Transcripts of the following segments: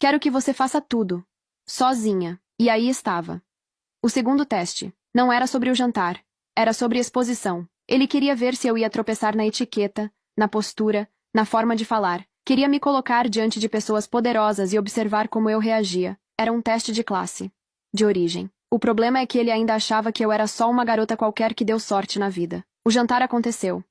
Quero que você faça tudo. Sozinha. E aí estava. O segundo teste. Não era sobre o jantar. Era sobre exposição. Ele queria ver se eu ia tropeçar na etiqueta, na postura, na forma de falar. Queria me colocar diante de pessoas poderosas e observar como eu reagia. Era um teste de classe. De origem. O problema é que ele ainda achava que eu era só uma garota qualquer que deu sorte na vida. O jantar aconteceu.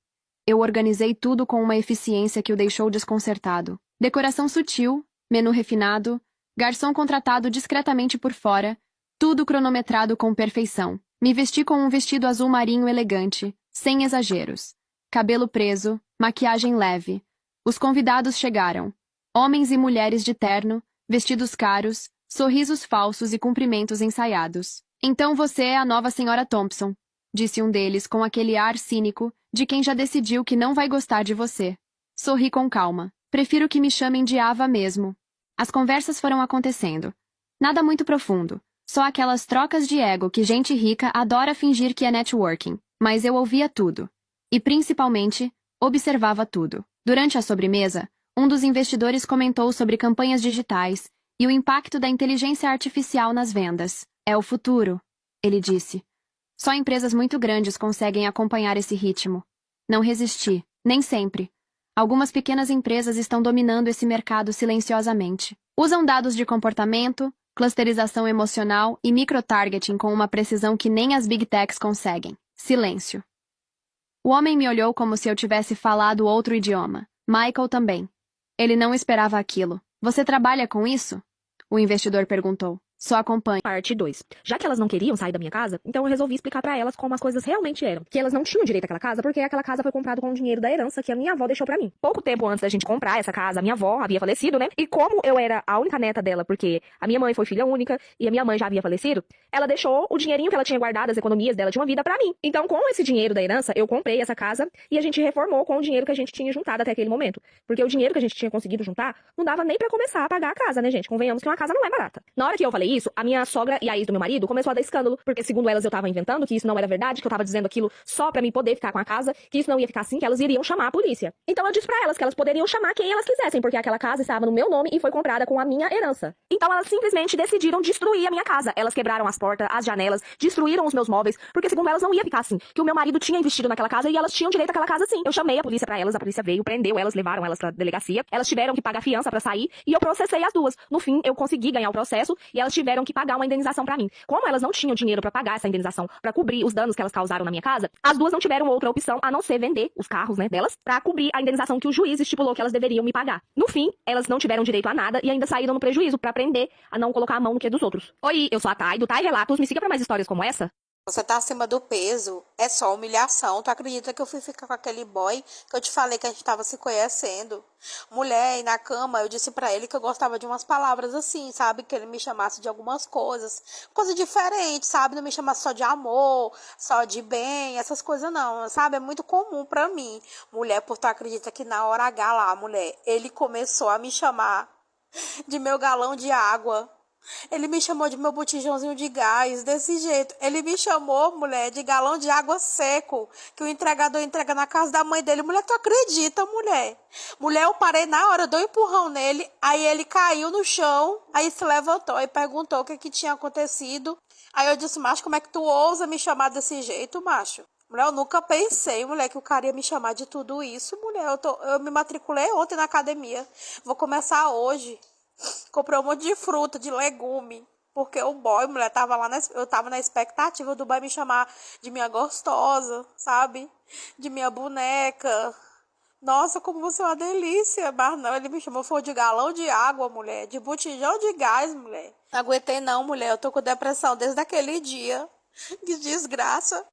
Eu organizei tudo com uma eficiência que o deixou desconcertado. Decoração sutil, menu refinado, garçom contratado discretamente por fora, tudo cronometrado com perfeição. Me vesti com um vestido azul marinho elegante, sem exageros. Cabelo preso, maquiagem leve. Os convidados chegaram. Homens e mulheres de terno, vestidos caros, sorrisos falsos e cumprimentos ensaiados. Então você é a nova senhora Thompson, disse um deles com aquele ar cínico de quem já decidiu que não vai gostar de você. Sorri com calma. Prefiro que me chamem de Ava mesmo. As conversas foram acontecendo. Nada muito profundo. Só aquelas trocas de ego que gente rica adora fingir que é networking. Mas eu ouvia tudo. E, principalmente, observava tudo. Durante a sobremesa, um dos investidores comentou sobre campanhas digitais e o impacto da inteligência artificial nas vendas. É o futuro, ele disse. Só empresas muito grandes conseguem acompanhar esse ritmo. Não resisti, nem sempre. Algumas pequenas empresas estão dominando esse mercado silenciosamente. Usam dados de comportamento, clusterização emocional e microtargeting com uma precisão que nem as Big Techs conseguem. Silêncio. O homem me olhou como se eu tivesse falado outro idioma. Michael também. Ele não esperava aquilo. Você trabalha com isso? O investidor perguntou. Só acompanhe. Parte 2. Já que elas não queriam sair da minha casa, então eu resolvi explicar pra elas como as coisas realmente eram. Que elas não tinham direito àquela casa porque aquela casa foi comprada com o dinheiro da herança que a minha avó deixou pra mim. Pouco tempo antes da gente comprar essa casa, a minha avó havia falecido, né? E como eu era a única neta dela, porque a minha mãe foi filha única e a minha mãe já havia falecido, ela deixou o dinheirinho que ela tinha guardado, as economias dela de uma vida pra mim. Então, com esse dinheiro da herança, eu comprei essa casa e a gente reformou com o dinheiro que a gente tinha juntado até aquele momento. Porque o dinheiro que a gente tinha conseguido juntar não dava nem pra começar a pagar a casa, né, gente? Convenhamos que uma casa não é barata. Na hora que eu falei isso, a minha sogra e a ex do meu marido começou a dar escândalo, porque segundo elas eu tava inventando, que isso não era verdade, que eu tava dizendo aquilo só pra mim poder ficar com a casa, que isso não ia ficar assim, que elas iriam chamar a polícia. Então eu disse pra elas que elas poderiam chamar quem elas quisessem, porque aquela casa estava no meu nome e foi comprada com a minha herança. Então elas simplesmente decidiram destruir a minha casa. Elas quebraram as portas, as janelas, destruíram os meus móveis, porque segundo elas não ia ficar assim, que o meu marido tinha investido naquela casa e elas tinham direito àquela casa sim. Eu chamei a polícia pra elas, a polícia veio, prendeu elas, levaram elas pra delegacia, elas tiveram que pagar fiança pra sair e eu processei as duas. No fim, eu consegui ganhar o processo e elas tiveram que pagar uma indenização pra mim. Como elas não tinham dinheiro pra pagar essa indenização, pra cobrir os danos que elas causaram na minha casa, as duas não tiveram outra opção a não ser vender os carros, né, delas, pra cobrir a indenização que o juiz estipulou que elas deveriam me pagar. No fim, elas não tiveram direito a nada e ainda saíram no prejuízo pra aprender a não colocar a mão no que é dos outros. Oi, eu sou a Thay, do Thay Relatos, me siga pra mais histórias como essa. Você tá acima do peso, é só humilhação. Tu acredita que eu fui ficar com aquele boy que eu te falei que a gente tava se conhecendo? Mulher, e na cama eu disse pra ele que eu gostava de umas palavras assim, sabe? Que ele me chamasse de algumas coisa diferente, sabe? Não me chamasse só de amor, só de bem, essas coisas não, sabe? É muito comum pra mim. Mulher, por tu acredita que na hora H lá, mulher, ele começou a me chamar de meu galão de água. Ele me chamou de meu botijãozinho de gás, desse jeito. Ele me chamou, mulher, de galão de água seco, que o entregador entrega na casa da mãe dele. Mulher, tu acredita, mulher? Mulher, eu parei na hora, eu dei um empurrão nele, aí ele caiu no chão, aí se levantou e perguntou o que tinha acontecido. Aí eu disse, macho, como é que tu ousa me chamar desse jeito, macho? Mulher, eu nunca pensei, mulher, que o cara ia me chamar de tudo isso, mulher. Eu me matriculei ontem na academia. Vou começar hoje. Comprei um monte de fruta, de legume. Porque o boy, mulher, tava lá, eu tava na expectativa do boy me chamar de minha gostosa, sabe? De minha boneca. Nossa, como você é uma delícia. Mas não, ele me chamou, foi de galão de água, mulher. De botijão de gás, mulher. Não aguentei não, mulher. Eu tô com depressão desde aquele dia. Que desgraça.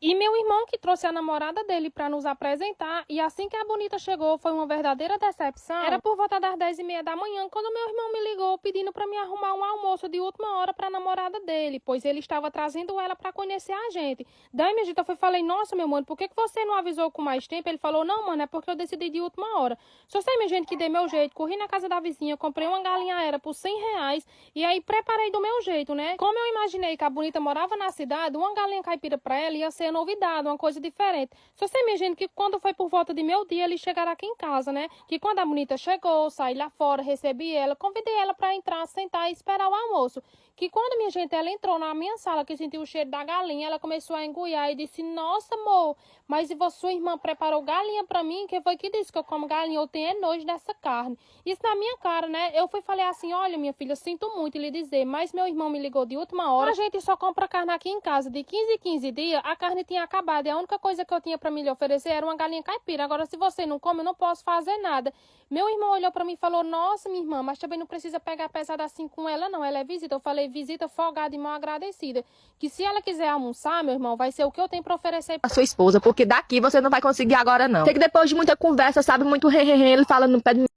E meu irmão que trouxe a namorada dele pra nos apresentar, e assim que a bonita chegou foi uma verdadeira decepção. Era por volta das 10h30 da manhã quando meu irmão me ligou pedindo pra me arrumar um almoço de última hora pra namorada dele, pois ele estava trazendo ela pra conhecer a gente. Daí, minha gente, eu falei, nossa, meu mano, por que você não avisou com mais tempo? Ele falou, não, mano, é porque eu decidi de última hora. Só sei, minha gente, que dei meu jeito, corri na casa da vizinha, comprei uma galinha aérea por R$ 100 e aí preparei do meu jeito, né? Como eu imaginei que a bonita morava na cidade, uma galinha caipira pra ela ia ser novidade, uma coisa diferente. Só sei, minha gente, que quando foi por volta de meio-dia, eles chegaram aqui em casa, né? Que quando a bonita chegou, saí lá fora, recebi ela, convidei ela pra entrar, sentar e esperar o almoço. Que quando minha gente, ela entrou na minha sala, que sentiu o cheiro da galinha, ela começou a engoiar e disse, nossa, amor, mas e sua irmã preparou galinha pra mim? Quem foi que disse que eu como galinha? Eu tenho nojo dessa carne. Isso na minha cara, né? Eu fui falei assim, olha, minha filha, sinto muito lhe dizer, mas meu irmão me ligou de última hora. A gente só compra carne aqui em casa de 15 em 15 dias, a carne tinha acabado e a única coisa que eu tinha pra me lhe oferecer era uma galinha caipira. Agora, se você não come, eu não posso fazer nada. Meu irmão olhou pra mim e falou, nossa, minha irmã, mas também não precisa pegar pesada assim com ela, não. Ela é visita. Eu falei, visita folgada e mal agradecida. Que se ela quiser almoçar, meu irmão, vai ser o que eu tenho pra oferecer A sua esposa, porque daqui você não vai conseguir agora, não. Sei que depois de muita conversa, sabe, muito ele fala no pé de